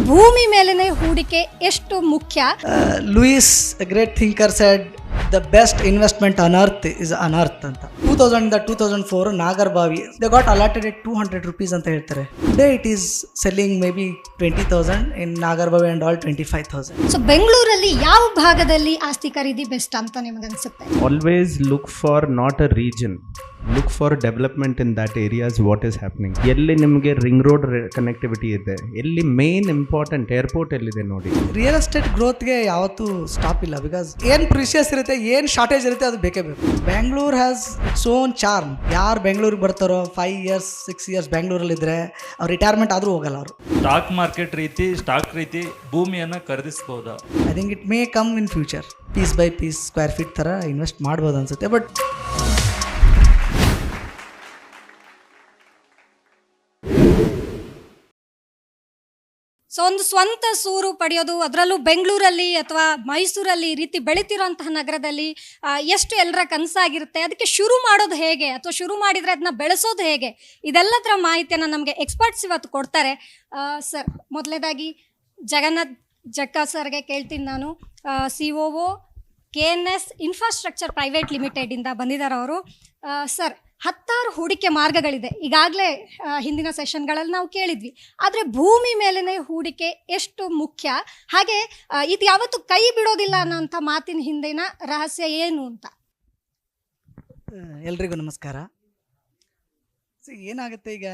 ಭೂಮಿ ಮೇಲಿನ ಹೂಡಿಕೆ ಎಷ್ಟು ಮುಖ್ಯ? Louis great thinker said the best investment on earth is on earth ಅಂತ. 2004 Nagarbhavi they got allotted at 200 rupees ಅಂತ ಹೇಳ್ತಾರೆ. Today it is selling may be 20,000 in Nagarbhavi and all 25,000. So ಬೆಂಗಳೂರಲ್ಲಿ ಯಾವ ಭಾಗದಲ್ಲಿ ಆಸ್ತಿ ಖರೀದಿ ಬೆಸ್ಟ್ ಅಂತ ನಿಮಗೆ ಅನ್ಸುತ್ತೆ? Always look for not a region. Look for development in that areas what is happening. ಎಲ್ಲಿ ನಿಮಗೆ ರಿಂಗ್ ರೋಡ್ ಕನೆಕ್ಟಿವಿಟಿ ಇದೆ, ಎಲ್ಲಿ ಮೇನ್ ಇಂಪಾರ್ಟೆಂಟ್ ಏರ್ಪೋರ್ಟ್ ಎಲ್ಲಿದೆ ನೋಡಿ. ರಿಯಲ್ ಎಸ್ಟೇಟ್ ಗ್ರೋತ್ಗೆ ಯಾವತ್ತೂ ಸ್ಟಾಪ್ ಇಲ್ಲ. ಬಿಕಾಸ್ ಏನು ಪ್ರಿಷಿಯಸ್ ಇರುತ್ತೆ, ಏನು ಶಾರ್ಟೇಜ್ ಇರುತ್ತೆ ಅದು ಬೇಕೇ ಬೇಕು. Bengaluru has so own charm. ಯಾರು ಬೆಂಗಳೂರಿಗೆ ಬರ್ತಾರೋ 5 years 6 years ಬೆಂಗಳೂರಲ್ಲಿ ಇದ್ರೆ ಅವ್ರು ರಿಟೈರ್ಮೆಂಟ್ ಆದರೂ ಹೋಗಲ್ಲ ಅವರು. ಸ್ಟಾಕ್ ರೀತಿ ಭೂಮಿಯನ್ನು ಖರೀದಿಸಬಹುದಾ? I think it may come in future. Piece by piece square feet ಥರ ಇನ್ವೆಸ್ಟ್ ಮಾಡ್ಬೋದು ಅನ್ಸುತ್ತೆ. ಬಟ್ ಸೊ ಒಂದು ಸ್ವಂತ ಸೂರು ಪಡೆಯೋದು, ಅದರಲ್ಲೂ ಬೆಂಗಳೂರಲ್ಲಿ ಅಥವಾ ಮೈಸೂರಲ್ಲಿ ಈ ರೀತಿ ಬೆಳಿತಿರೋಂತಹ ನಗರದಲ್ಲಿ ಎಷ್ಟು ಎಲ್ಲರ ಕನಸಾಗಿರುತ್ತೆ. ಅದಕ್ಕೆ ಶುರು ಮಾಡೋದು ಹೇಗೆ ಅಥವಾ ಶುರು ಮಾಡಿದರೆ ಅದನ್ನ ಬೆಳೆಸೋದು ಹೇಗೆ, ಇದೆಲ್ಲದರ ಮಾಹಿತಿಯನ್ನು ನಮಗೆ ಎಕ್ಸ್ಪರ್ಟ್ಸ್ ಇವತ್ತು ಕೊಡ್ತಾರೆ. ಸರ್, ಮೊದಲನೇದಾಗಿ ಜಗನ್ನಾಥ್ ಜಕ್ಕಾ ಸರ್ಗೆ ಕೇಳ್ತೀನಿ ನಾನು. COO KNS ಇನ್ಫ್ರಾಸ್ಟ್ರಕ್ಚರ್ ಪ್ರೈವೇಟ್ ಲಿಮಿಟೆಡಿಂದ ಬಂದಿದ್ದಾರೆ ಅವರು. ಸರ್, 10 ಹೂಡಿಕೆ ಮಾರ್ಗಗಳಿದೆ, ಈಗಾಗಲೇ ಹಿಂದಿನ ಸೆಷನ್ಗಳಲ್ಲಿ ನಾವು ಕೇಳಿದ್ವಿ. ಆದರೆ ಭೂಮಿ ಮೇಲಿನ ಹೂಡಿಕೆ ಎಷ್ಟು ಮುಖ್ಯ, ಹಾಗೆ ಇದು ಯಾವತ್ತೂ ಕೈ ಬಿಡೋದಿಲ್ಲ ಅನ್ನೋಂಥ ಮಾತಿನ ಹಿಂದಿನ ರಹಸ್ಯ ಏನು ಅಂತ? ಎಲ್ರಿಗೂ ನಮಸ್ಕಾರ. ಏನಾಗುತ್ತೆ ಈಗ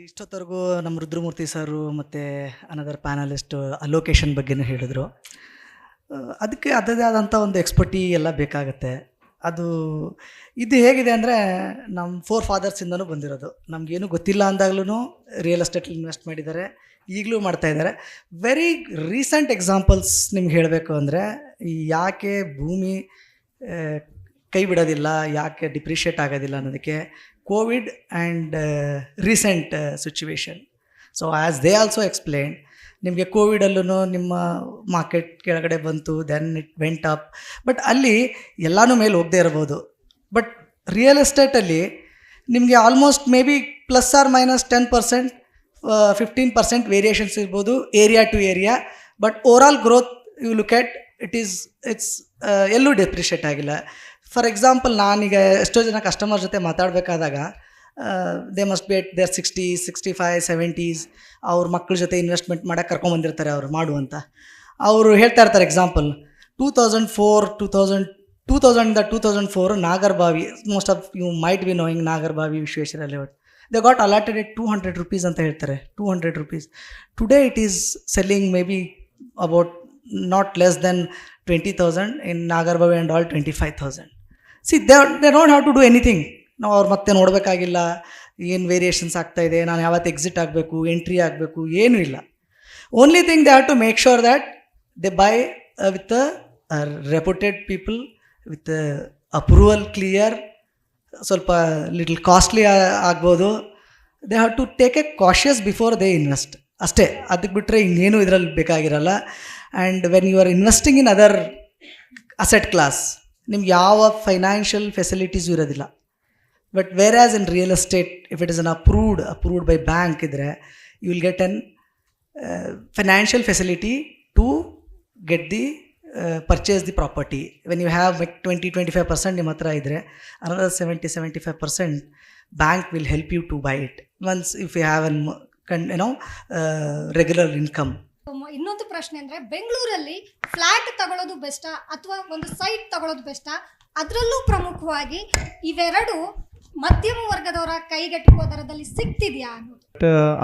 ಇಷ್ಟೊತ್ತವರೆಗೂ ನಮ್ಮ ರುದ್ರಮೂರ್ತಿ ಸರು ಮತ್ತು ಅನದರ್ ಪ್ಯಾನಲಿಸ್ಟ್ ಅಲೋಕೇಶನ್ ಬಗ್ಗೆನೂ ಹೇಳಿದ್ರು. ಅದಕ್ಕೆ ಅದದೇ ಆದಂಥ ಒಂದು ಎಕ್ಸ್ಪರ್ಟಿ ಎಲ್ಲ ಬೇಕಾಗತ್ತೆ. ಇದು ಹೇಗಿದೆ ಅಂದರೆ ನಮ್ಮ 4 fathersಯಿಂದನೂ ಬಂದಿರೋದು. ನಮಗೇನು ಗೊತ್ತಿಲ್ಲ ಅಂದಾಗ್ಲೂ ರಿಯಲ್ ಎಸ್ಟೇಟಲ್ಲಿ ಇನ್ವೆಸ್ಟ್ ಮಾಡಿದ್ದಾರೆ, ಈಗಲೂ ಮಾಡ್ತಾಯಿದ್ದಾರೆ. ವೆರಿ ರೀಸೆಂಟ್ ಎಕ್ಸಾಂಪಲ್ಸ್ ನಿಮ್ಗೆ ಹೇಳಬೇಕು ಅಂದರೆ, ಯಾಕೆ ಭೂಮಿ ಕೈ ಬಿಡೋದಿಲ್ಲ, ಯಾಕೆ ಡಿಪ್ರಿಷಿಯೇಟ್ ಆಗೋದಿಲ್ಲ ಅನ್ನೋದಕ್ಕೆ covid and recent situation. So as they also explain, ನಿಮಗೆ ಕೋವಿಡಲ್ಲೂ ನಿಮ್ಮ ಮಾರ್ಕೆಟ್ ಕೆಳಗಡೆ ಬಂತು, then it went up. But ಅಲ್ಲಿ ಎಲ್ಲನೂ ಮೇಲೆ ಹೋಗದೇ ಇರ್ಬೋದು. ಬಟ್ ರಿಯಲ್ ಎಸ್ಟೇಟಲ್ಲಿ ನಿಮಗೆ ಆಲ್ಮೋಸ್ಟ್ ಮೇ ಬಿ ±10% 15% ವೇರಿಯೇಷನ್ಸ್ ಇರ್ಬೋದು area to area. But overall growth you look at it's ಎಲ್ಲೂ ಡೆಪ್ರಿಷಿಯೇಟ್ ಆಗಿಲ್ಲ. ಫಾರ್ ಎಕ್ಸಾಂಪಲ್, ನಾನೀಗ ಎಷ್ಟೋ ಜನ ಕಸ್ಟಮರ್ ಜೊತೆ ಮಾತಾಡಬೇಕಾದಾಗ they must be at their 60s 65s 70s ಅವ್ರ ಮಕ್ಕಳ ಜೊತೆ ಇನ್ವೆಸ್ಟ್ಮೆಂಟ್ ಮಾಡೋಕ್ಕೆ ಕರ್ಕೊಂಬಂದಿರ್ತಾರೆ ಅವ್ರು ಮಾಡುವಂತ. ಅವರು ಹೇಳ್ತಾ ಇರ್ತಾರೆ example 2004 Nagarbhavi, most of you might be knowing Nagarbhavi Vishweshwara layout. They got allotted at 200 rupees ಅಂತ ಹೇಳ್ತಾರೆ. 200 rupees. Today it is selling maybe about not less than 20,000 in Nagarbhavi and all 25,000. See they don't have to do anything. ನಾವು ಅವ್ರು ಮತ್ತೆ ನೋಡಬೇಕಾಗಿಲ್ಲ, ಏನು variations ಆಗ್ತಾಯಿದೆ, ನಾನು ಯಾವತ್ತು exit ಆಗಬೇಕು, ಎಂಟ್ರಿ ಆಗಬೇಕು, ಏನೂ ಇಲ್ಲ. Only thing they have to make sure that they buy with reputed people, with approval clear. ಸ್ವಲ್ಪ ಲಿಟಲ್ ಕಾಸ್ಟ್ಲಿ ಆಗ್ಬೋದು. They have to take a cautious before they invest ಅಷ್ಟೇ. ಅದಕ್ಕೆ ಬಿಟ್ಟರೆ ಇನ್ನೇನು ಇದರಲ್ಲಿ ಬೇಕಾಗಿರಲ್ಲ. And when you are investing in other asset class, ನಿಮ್ಗೆ ಯಾವ ಫೈನಾನ್ಷಿಯಲ್ ಫೆಸಿಲಿಟೀಸು ಇರೋದಿಲ್ಲ. But whereas in real estate, if it is an approved by bank ಇದ್ದರೆ, you will get an financial facility to get the purchase the property. When you have 20-25% ನಿಮ್ಮ ಹತ್ರ ಇದ್ದರೆ, another 70-75% bank will help you to buy it once if you have an regular income. ಇನ್ನೊಂದು ಪ್ರಶ್ನೆ ಅಂದರೆ, ಬೆಂಗಳೂರಲ್ಲಿ flat ತಗೊಳ್ಳೋದು ಬೆಸ್ಟಾ ಅಥವಾ ಒಂದು ಸೈಟ್ ತಗೊಳ್ಳೋದು ಬೆಸ್ಟಾ? ಅದರಲ್ಲೂ ಪ್ರಮುಖವಾಗಿ ಇವೆರಡು ಮಧ್ಯಮ ವರ್ಗದವರ ಕೈಗೆಟುಕುವ ದರದಲ್ಲಿ ಸಿಗ್ತಿದೆಯಾ ಅನ್ನೋದು.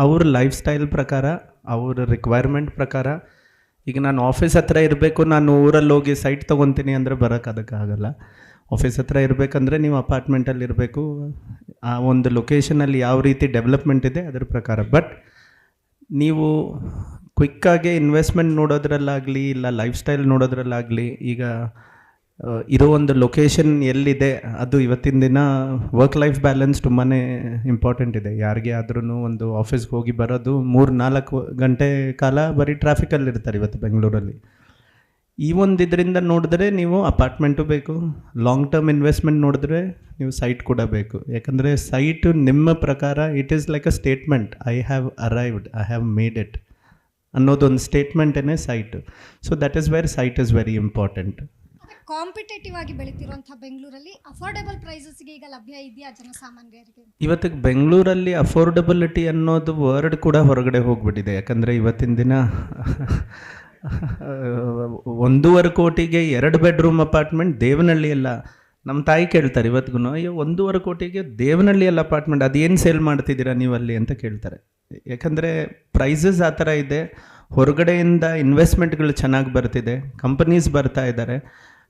ಅವ್ರ ಲೈಫ್ ಸ್ಟೈಲ್ ಪ್ರಕಾರ, ಅವ್ರ ರಿಕ್ವೈರ್ಮೆಂಟ್ ಪ್ರಕಾರ. ಈಗ ನಾನು ಆಫೀಸ್ ಹತ್ರ ಇರಬೇಕು, ನಾನು ಊರಲ್ಲಿ ಹೋಗಿ ಸೈಟ್ ತೊಗೊತೀನಿ ಅಂದರೆ ಬರೋಕ್ಕಾಗಲ್ಲ. ಆಫೀಸ್ ಹತ್ರ ಇರಬೇಕಂದ್ರೆ ನೀವು ಅಪಾರ್ಟ್ಮೆಂಟಲ್ಲಿ ಇರಬೇಕು. ಆ ಒಂದು ಲೊಕೇಶನಲ್ಲಿ ಯಾವ ರೀತಿ ಡೆವಲಪ್ಮೆಂಟ್ ಇದೆ ಅದ್ರ ಪ್ರಕಾರ. ಬಟ್ ನೀವು ಕ್ವಿಕ್ಕಾಗಿ ಇನ್ವೆಸ್ಟ್ಮೆಂಟ್ ನೋಡೋದ್ರಲ್ಲಾಗಲಿ, ಇಲ್ಲ ಲೈಫ್ ಸ್ಟೈಲ್ ನೋಡೋದ್ರಲ್ಲಾಗಲಿ, ಈಗ ಇರೋ ಒಂದು ಲೊಕೇಶನ್ ಎಲ್ಲಿದೆ ಅದು ಇವತ್ತಿನ ದಿನ ವರ್ಕ್ ಲೈಫ್ ಬ್ಯಾಲೆನ್ಸ್ ತುಂಬಾ ಇಂಪಾರ್ಟೆಂಟ್ ಇದೆ. ಯಾರಿಗೆ ಆದ್ರೂ ಒಂದು ಆಫೀಸ್ಗೆ ಹೋಗಿ ಬರೋದು 3-4 ಗಂಟೆ ಕಾಲ ಬರೀ ಟ್ರಾಫಿಕಲ್ಲಿ ಇರ್ತಾರೆ ಇವತ್ತು ಬೆಂಗಳೂರಲ್ಲಿ. ಈ ಒಂದು ಇದರಿಂದ ನೋಡಿದ್ರೆ ನೀವು ಅಪಾರ್ಟ್ಮೆಂಟು ಬೇಕು, ಲಾಂಗ್ ಟರ್ಮ್ ಇನ್ವೆಸ್ಟ್ಮೆಂಟ್ ನೋಡಿದ್ರೆ ನೀವು ಸೈಟ್ ಕೂಡ ಬೇಕು. ಯಾಕಂದರೆ ಸೈಟು ನಿಮ್ಮ ಪ್ರಕಾರ it is like a statement, I have arrived, I have made it. ಅನ್ನೋದೊಂದು ಸ್ಟೇಟ್ಮೆಂಟೇ site. So that is where site is very important. Competitive ಆಗಿ ಬೆಳೀತಿರುವಂತಹ ಬೆಂಗಳೂರಲ್ಲಿ ಅಫೋರ್ಡೆಬಲ್ ಪ್ರೈಸಸ್ಗೆ ಈಗ ಲಭ್ಯ ಇದೆಯಾ ಜನಸಾಮಾನ್ಯರಿಗೆ? ಇವತ್ತಿಗೆ ಬೆಂಗಳೂರಲ್ಲಿ ಅಫೋರ್ಡಬಿಲಿಟಿ ಅನ್ನೋದು ವರ್ಡ್ ಕೂಡ ಹೊರಗಡೆ ಹೋಗ್ಬಿಟ್ಟಿದೆ. ಯಾಕಂದರೆ ಇವತ್ತಿನ ದಿನ 1.5 ಕೋಟಿಗೆ 2 ಬೆಡ್ರೂಮ್ ಅಪಾರ್ಟ್ಮೆಂಟ್ ದೇವನಹಳ್ಳಿಯಲ್ಲ. ನಮ್ಮ ತಾಯಿ ಕೇಳ್ತಾರೆ ಇವತ್ತಿಗೂ, ಅಯ್ಯೋ 1.5 ಕೋಟಿಗೆ ದೇವನಹಳ್ಳಿಯಲ್ಲಿ ಅಪಾರ್ಟ್ಮೆಂಟ್ ಅದೇನು ಸೇಲ್ ಮಾಡ್ತಿದ್ದೀರಾ ನೀವಲ್ಲಿ ಅಂತ ಕೇಳ್ತಾರೆ. ಯಾಕಂದರೆ ಪ್ರೈಸಸ್ ಆ ಥರ ಇದೆ. ಹೊರಗಡೆಯಿಂದ ಇನ್ವೆಸ್ಟ್ಮೆಂಟ್ಗಳು ಚೆನ್ನಾಗಿ ಬರ್ತಿದೆ, ಕಂಪನೀಸ್ ಬರ್ತಾ ಇದ್ದಾರೆ.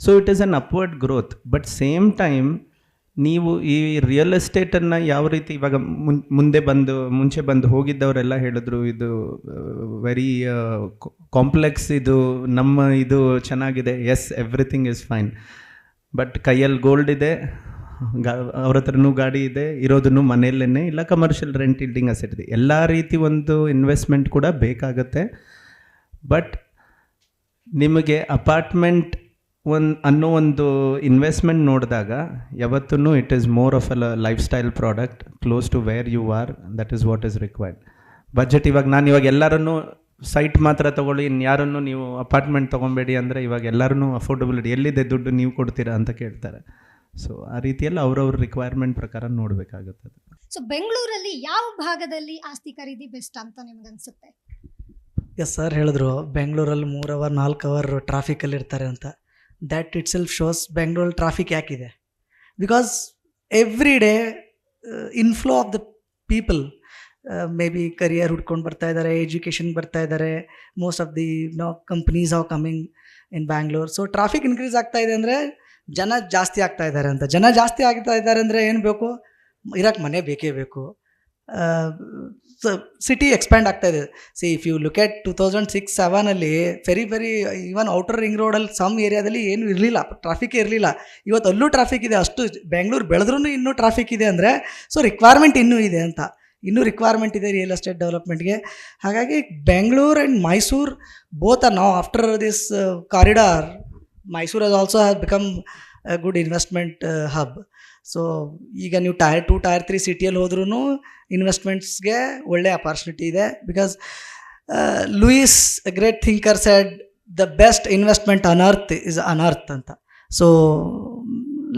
So it is an upward growth. But same time ನೀವು ಈ ರಿಯಲ್ ಎಸ್ಟೇಟನ್ನು ಯಾವ ರೀತಿ ಇವಾಗ ಮುಂಚೆ ಬಂದು ಹೋಗಿದ್ದವರೆಲ್ಲ ಹೇಳಿದ್ರು ಇದು ವೆರಿ ಕಾಂಪ್ಲೆಕ್ಸ್, ಇದು ನಮ್ಮ ಇದು ಚೆನ್ನಾಗಿದೆ. Yes, everything is fine. But ಕೈಯಲ್ಲಿ ಗೋಲ್ಡ್ ಇದೆ, ಅವ್ರ ಹತ್ರನೂ ಗಾಡಿ ಇದೆ, ಇರೋದನ್ನು ಮನೆಯಲ್ಲೇ, ಇಲ್ಲ ಕಮರ್ಷಿಯಲ್ ರೆಂಟ್ ಇಲ್ಡಿಂಗ್ ಅಸೆಟ್ ಇದೆ. ಎಲ್ಲ ರೀತಿ ಒಂದು ಇನ್ವೆಸ್ಟ್ಮೆಂಟ್ ಕೂಡ ಬೇಕಾಗತ್ತೆ. ಬಟ್ ನಿಮಗೆ ಅಪಾರ್ಟ್ಮೆಂಟ್ ಅನ್ನೋ ಒಂದು ಇನ್ವೆಸ್ಟ್ಮೆಂಟ್ ನೋಡಿದಾಗ ಯಾವತ್ತೂ it is more of a lifestyle product close to where you are. That is what is required. Budget ಇವಾಗ ಎಲ್ಲರನ್ನೂ ಸೈಟ್ ಮಾತ್ರ ತೊಗೊಳ್ಳಿ, ಇನ್ಯಾರನ್ನು ನೀವು ಅಪಾರ್ಟ್ಮೆಂಟ್ ತೊಗೊಬೇಡಿ ಅಂದರೆ ಇವಾಗ ಎಲ್ಲರೂ ಅಫೋರ್ಡಬಿಲಿಟಿ ಎಲ್ಲಿದೆ ದುಡ್ಡು ನೀವು ಕೊಡ್ತೀರಾ ಅಂತ ಕೇಳ್ತಾರೆ. ಸೊ ಆ ರೀತಿಯಲ್ಲಿ ಅವ್ರವ್ರ ರಿಕ್ವೈರ್ಮೆಂಟ್ ಪ್ರಕಾರ ನೋಡಬೇಕಾಗುತ್ತೆ. ಸೊ ಬೆಂಗಳೂರಲ್ಲಿ ಯಾವ ಭಾಗದಲ್ಲಿ ಆಸ್ತಿ ಖರೀದಿ ಬೆಸ್ಟ್ ಅಂತ ನಿಮ್ಗೆ ಅನ್ಸುತ್ತೆ? ಎಸ್ ಸರ್ ಹೇಳಿದ್ರು ಬೆಂಗಳೂರಲ್ಲಿ 3 ಅವರ್ 4 ಅವರ್ ಟ್ರಾಫಿಕಲ್ಲಿ ಇರ್ತಾರೆ ಅಂತ. ದ್ಯಾಟ್ ಇಟ್ ಸೆಲ್ಫ್ ಶೋಸ್ ಬೆಂಗಳೂರಲ್ಲಿ ಟ್ರಾಫಿಕ್ ಯಾಕಿದೆ. Because every day inflow of the people may be career ಹುಡ್ಕೊಂಡು ಬರ್ತಾ ಇದ್ದಾರೆ, ಎಜುಕೇಷನ್ ಬರ್ತಾ ಇದ್ದಾರೆ. Most of the companies are coming in Bangalore. So traffic increase ಆಗ್ತಾ ಇದೆ ಅಂದರೆ ಜನ ಜಾಸ್ತಿ ಆಗ್ತಾ ಇದ್ದಾರೆ ಅಂತ. ಜನ ಜಾಸ್ತಿ ಆಗ್ತಾ ಇದ್ದಾರೆ ಅಂದರೆ ಏನು ಬೇಕು, ಇರೋಕ್ಕೆ ಮನೆ ಬೇಕೇ ಬೇಕು. ಸಿಟಿ ಎಕ್ಸ್ಪ್ಯಾಂಡ್ ಆಗ್ತಾ ಇದೆ. See if you look at 2006-07 very even outer ring ರೋಡಲ್ಲಿ ಸಮ್ ಏರಿಯಾದಲ್ಲಿ ಏನು ಇರಲಿಲ್ಲ, ಟ್ರಾಫಿಕ್ ಇರಲಿಲ್ಲ. ಇವತ್ತು ಅಲ್ಲೂ ಟ್ರಾಫಿಕ್ ಇದೆ. ಅಷ್ಟು ಬೆಂಗಳೂರು ಬೆಳೆದ್ರೂ ಇನ್ನೂ ಟ್ರಾಫಿಕ್ ಇದೆ ಅಂದರೆ ಸೊ ರಿಕ್ವೈರ್ಮೆಂಟ್ ಇನ್ನೂ ಇದೆ ಅಂತ. ಇನ್ನೂ ರಿಕ್ವೈರ್ಮೆಂಟ್ ಇದೆ ರಿಯಲ್ ಎಸ್ಟೇಟ್ ಡೆವಲಪ್ಮೆಂಟ್ಗೆ. ಹಾಗಾಗಿ Bengaluru and Mysuru both are now after this corridor, Mysuru has also have become a good investment hub. So ಈಗ ನೀವು Tier 2 Tier 3 ಸಿಟಿಯಲ್ಲಿ ಹೋದ್ರೂ ಇನ್ವೆಸ್ಟ್ಮೆಂಟ್ಸ್ಗೆ ಒಳ್ಳೆ ಅಪಾರ್ಚುನಿಟಿ ಇದೆ. Because Louis a great thinker said the best investment on earth is unearth ಅಂತ. So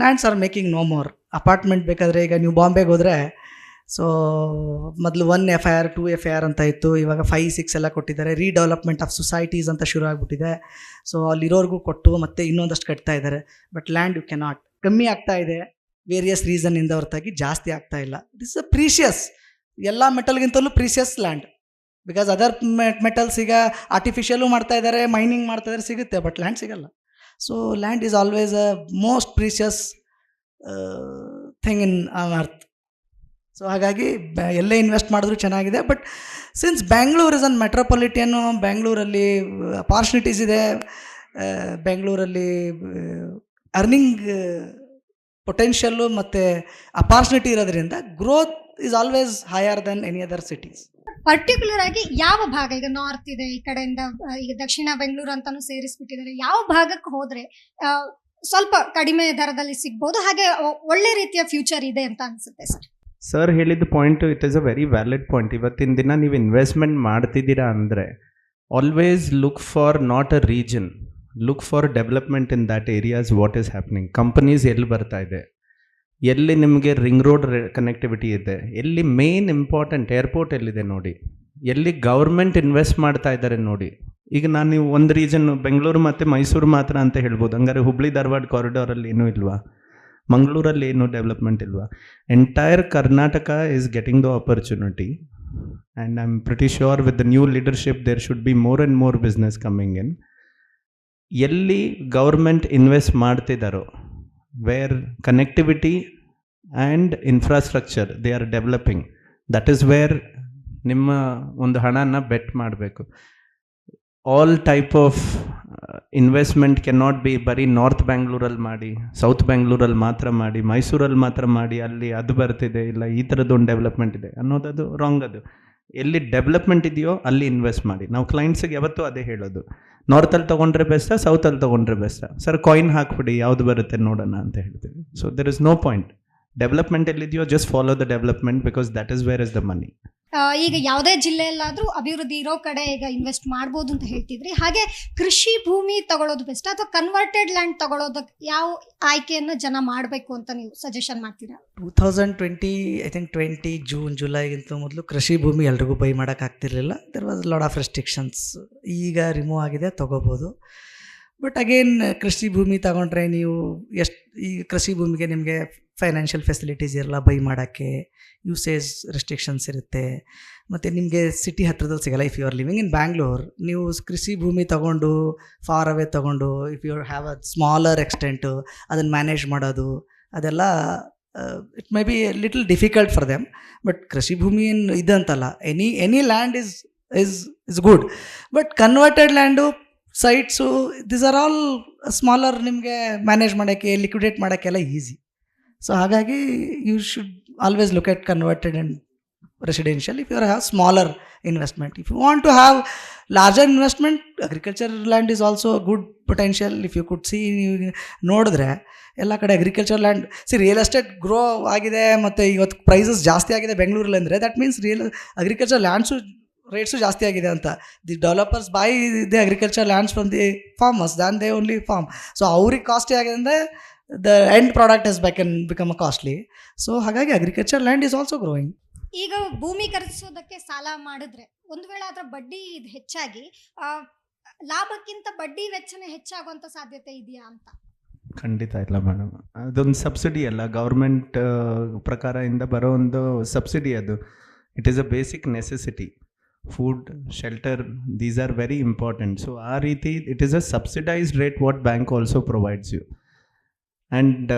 lands are making no more. Apartment ಬೇಕಾದರೆ ಈಗ ನೀವು ಬಾಂಬೆಗೆ ಹೋದರೆ ಸೊ ಮೊದಲು 1 FIR 2 FIR ಅಂತ ಇತ್ತು, ಇವಾಗ 5, 6 ಎಲ್ಲ ಕೊಟ್ಟಿದ್ದಾರೆ. ರೀಡೆವಲಪ್ಮೆಂಟ್ ಆಫ್ ಸೊಸೈಟೀಸ್ ಅಂತ ಶುರು ಆಗಿಬಿಟ್ಟಿದೆ. ಸೊ ಅಲ್ಲಿರೋರ್ಗೂ ಕೊಟ್ಟು ಮತ್ತೆ ಇನ್ನೊಂದಷ್ಟು ಕಟ್ತಾ ಇದ್ದಾರೆ. ಬಟ್ ಲ್ಯಾಂಡ್ ಯು ಕೆನಾಟ್, ಕಮ್ಮಿ ಆಗ್ತಾ ಇದೆ ವೇರಿಯಸ್ ರೀಸನ್ನಿಂದ ಹೊರತಾಗಿ ಜಾಸ್ತಿ ಆಗ್ತಾ ಇಲ್ಲ. ಇಟ್ ಇಸ್ ಅ ಪ್ರೀಷಿಯಸ್, ಎಲ್ಲ ಮೆಟಲ್ಗಿಂತಲೂ precious land. Because other metals ಈಗ ಆರ್ಟಿಫಿಷಿಯಲು ಮಾಡ್ತಾ ಇದ್ದಾರೆ, ಮೈನಿಂಗ್ ಮಾಡ್ತಾ ಇದ್ದಾರೆ, ಸಿಗುತ್ತೆ, ಬಟ್ ಲ್ಯಾಂಡ್ ಸಿಗಲ್ಲ. So land is always a most precious thing in earth. So ಹಾಗಾಗಿ ಎಲ್ಲೇ ಇನ್ವೆಸ್ಟ್ ಮಾಡಿದ್ರು ಚೆನ್ನಾಗಿದೆ. But since Bangalore is an metropolitan, ಬ್ಯಾಂಗ್ಳೂರಲ್ಲಿ ಅಪಾರ್ಚುನಿಟೀಸ್ ಇದೆ, ಬೆಂಗಳೂರಲ್ಲಿ ಅರ್ನಿಂಗ್ ಪೊಟೆನ್ಷಿಯಲ್ಲು ಮತ್ತು ಅಪಾರ್ಚುನಿಟಿ ಇರೋದ್ರಿಂದ growth is always higher than any other cities. Particular ಆಗಿ ಯಾವ ಭಾಗ, ಈಗ ನಾರ್ತ್ ಇದೆ, ಈ ಕಡೆಯಿಂದ ಈಗ ದಕ್ಷಿಣ ಬೆಂಗಳೂರು ಅಂತಾನು ಸೇರಿಸ್ಬಿಟ್ಟಿದ್ದಾರೆ, ಯಾವ ಭಾಗಕ್ಕೆ ಹೋದ್ರೆ ಸ್ವಲ್ಪ ಕಡಿಮೆ ದರದಲ್ಲಿ ಸಿಗ್ಬೋದು, ಹಾಗೆ ಒಳ್ಳೆ ರೀತಿಯ ಫ್ಯೂಚರ್ ಇದೆ ಅಂತ ಅನ್ಸುತ್ತೆ ಸರ್? ಸರ್ ಹೇಳಿದ point it is a very valid point. ಇವತ್ತಿನ ದಿನ ನೀವು ಇನ್ವೆಸ್ಟ್ಮೆಂಟ್ ಮಾಡ್ತಿದ್ದೀರಾ ಅಂದರೆ always look for not a region, look for development in that areas. What is happening, companies ಎಲ್ಲಿ ಬರ್ತಾ ಇದೆ, ಎಲ್ಲಿ ನಿಮಗೆ ರಿಂಗ್ ರೋಡ್ ಕನೆಕ್ಟಿವಿಟಿ ಇದೆ, ಎಲ್ಲಿ ಮೇನ್ ಇಂಪಾರ್ಟೆಂಟ್ ಏರ್ಪೋರ್ಟ್ ಎಲ್ಲಿದೆ ನೋಡಿ, ಎಲ್ಲಿ ಗೌರ್ಮೆಂಟ್ ಇನ್ವೆಸ್ಟ್ ಮಾಡ್ತಾ ಇದ್ದಾರೆ ನೋಡಿ. ಈಗ ನಾನು ನೀವು ಒಂದು ರೀಜನ್ ಬೆಂಗಳೂರು ಮತ್ತು ಮೈಸೂರು ಮಾತ್ರ ಅಂತ ಹೇಳ್ಬೋದು. ಹಂಗಾರೆ ಹುಬ್ಳಿ ಧಾರವಾಡ ಕಾರಿಡಾರಲ್ಲಿ ಏನೂ ಇಲ್ವಾ? ಮಂಗಳೂರಲ್ಲಿ ಏನೂ ಡೆವಲಪ್ಮೆಂಟ್ ಇಲ್ವಾ? Entire Karnataka is getting the opportunity and I am pretty sure with the new leadership there should be more and more business coming in. ಎಲ್ಲಿ ಗೌರ್ಮೆಂಟ್ ಇನ್ವೆಸ್ಟ್ ಮಾಡ್ತಿದ್ದಾರೋ, where connectivity and infrastructure they are developing, that is where ನಿಮ್ಮ ಒಂದು ಹಣನ bet ಮಾಡಬೇಕು. All type of investment can not be ಬರೀ north ಬ್ಯಾಂಗ್ಳೂರಲ್ಲಿ ಮಾಡಿ, south ಬ್ಯಾಂಗ್ಳೂರಲ್ಲಿ ಮಾತ್ರ ಮಾಡಿ, ಮೈಸೂರಲ್ಲಿ ಮಾತ್ರ ಮಾಡಿ, ಅಲ್ಲಿ ಅದು ಬರ್ತಿದೆ, ಇಲ್ಲ ಈ ಥರದ್ದೊಂದು ಡೆವಲಪ್ಮೆಂಟ್ ಇದೆ ಅನ್ನೋದದು ರಾಂಗ್. ಅದು ಎಲ್ಲಿ ಡೆವಲಪ್ಮೆಂಟ್ ಇದೆಯೋ ಅಲ್ಲಿ ಇನ್ವೆಸ್ಟ್ ಮಾಡಿ. ನಾವು ಕ್ಲೈಂಟ್ಸಿಗೆ ಯಾವತ್ತೂ ಅದೇ ಹೇಳೋದು, ನಾರ್ತಲ್ಲಿ ತೊಗೊಂಡ್ರೆ ಬೆಸ್ಟಾ, ಸೌತಲ್ಲಿ ತೊಗೊಂಡ್ರೆ ಬೆಸ್ಟಾ? ಸರ್ ಕಾಯಿನ್ ಹಾಕ್ಬಿಡಿ, ಯಾವುದು ಬರುತ್ತೆ ನೋಡೋಣ ಅಂತ ಹೇಳ್ತೀವಿ. So there is no point. Development ಎಲ್ಲಿದೆಯೋ just follow the development, because that is where is the money. ಈಗ ಯಾವುದೇ ಜಿಲ್ಲೆಯಲ್ಲಾದರೂ ಅಭಿವೃದ್ಧಿ ಇರೋ ಕಡೆ ಈಗ ಇನ್ವೆಸ್ಟ್ ಮಾಡ್ಬೋದು ಅಂತ ಹೇಳ್ತಿದ್ರಿ. ಹಾಗೆ ಕೃಷಿ ಭೂಮಿ ತಗೊಳ್ಳೋದು ಬೆಸ್ಟ್ ಅಥವಾ ಕನ್ವರ್ಟೆಡ್ ಲ್ಯಾಂಡ್ ತಗೊಳ್ಳೋದಕ್ಕೆ ಯಾವ ಆಯ್ಕೆಯನ್ನು ಜನ ಮಾಡಬೇಕು ಅಂತ ನೀವು ಸಜೆಷನ್ ಮಾಡ್ತೀರಾ? 2020 ಐ ಥಿಂಕ್ 20 ಜುಲೈಗಿಂತ ಮೊದಲು ಕೃಷಿ ಭೂಮಿ ಎಲ್ರಿಗೂ ಬೈ ಮಾಡೋಕ್ಕಾಗ್ತಿರ್ಲಿಲ್ಲ. There was lot of restrictions. ಈಗ ರಿಮೂವ್ ಆಗಿದೆ, ತೊಗೋಬೋದು. ಬಟ್ ಅಗೇನ್ ಕೃಷಿ ಭೂಮಿ ತಗೊಂಡ್ರೆ ನೀವು ಈ ಕೃಷಿ ಭೂಮಿಗೆ ನಿಮಗೆ ಫೈನಾನ್ಷಿಯಲ್ ಫೆಸಿಲಿಟೀಸ್ ಇರಲ್ಲ, ಬೈ ಮಾಡೋಕ್ಕೆ ಯೂಸೇಜ್ ರೆಸ್ಟ್ರಿಕ್ಷನ್ಸ್ ಇರುತ್ತೆ. ಮತ್ತು ನಿಮಗೆ ಸಿಟಿ ಹತ್ರದಲ್ಲಿ ಸಿಗಲ್ಲ. If you are living in Bangalore, ನೀವು ಕೃಷಿ ಭೂಮಿ ತೊಗೊಂಡು ಫಾರ್ ಅವೇ ತೊಗೊಂಡು if you have a smaller extent ಅದನ್ನು ಮ್ಯಾನೇಜ್ ಮಾಡೋದು ಅದೆಲ್ಲ it may be little difficult for them. But ಕೃಷಿ ಭೂಮಿ ಏನು ಇದಂತಲ್ಲ, any land is good. But converted land, sites, this are all smaller, ನಿಮಗೆ ಮ್ಯಾನೇಜ್ ಮಾಡೋಕ್ಕೆ, ಲಿಕ್ವಿಡೇಟ್ ಮಾಡೋಕ್ಕೆಲ್ಲ ಈಸಿ. ಸೊ ಹಾಗಾಗಿ you should always look at converted and residential if you have smaller investment. If you want to have larger investment, agriculture land is also good potential. If you could see, ನೀವು ನೋಡಿದ್ರೆ ಎಲ್ಲ ಕಡೆ agriculture land, real estate grow ಆಗಿದೆ ಮತ್ತು ಇವತ್ತು prices ಜಾಸ್ತಿ ಆಗಿದೆ ಬೆಂಗಳೂರಲ್ಲಿ ಅಂದರೆ that means agriculture lands rates ಜಾಸ್ತಿ ಆಗಿದೆ ಅಂತ. The developers buy the agriculture lands from the farmers than they only form. So ಅವ್ರಿಗೆ ಕಾಸ್ಟ್ಲಿ ಆಗಿದೆ ಅಂದರೆ the end product has become a costly. So ಹಾಗಾಗಿ agriculture land is also growing. ಈಗ ಭೂಮಿ ಖರೀದಿಸೋದಕ್ಕೆ ಸಾಲ ಮಾಡಿದ್ರೆ ಒಂದು ವೇಳೆ ಅದರ ಬಡ್ಡಿ ಇದು ಹೆಚ್ಚಾಗಿ ಲಾಭಕ್ಕಿಂತ ಬಡ್ಡಿ ವೆಚ್ಚನೇ ಹೆಚ್ಚಾಗುವಂಥ ಸಾಧ್ಯತೆ ಇದೆಯಾ ಅಂತ? ಖಂಡಿತ ಇಲ್ಲ ಮೇಡಮ್. ಅದೊಂದು ಸಬ್ಸಿಡಿ ಅಲ್ಲ, ಗೌರ್ಮೆಂಟ್ ಪ್ರಕಾರದಿಂದ ಬರೋ ಒಂದು ಸಬ್ಸಿಡಿ ಅದು. It is a basic necessity. Food, shelter, these are very important. So ಆ ರೀತಿ it is a subsidised rate what bank also provides you. And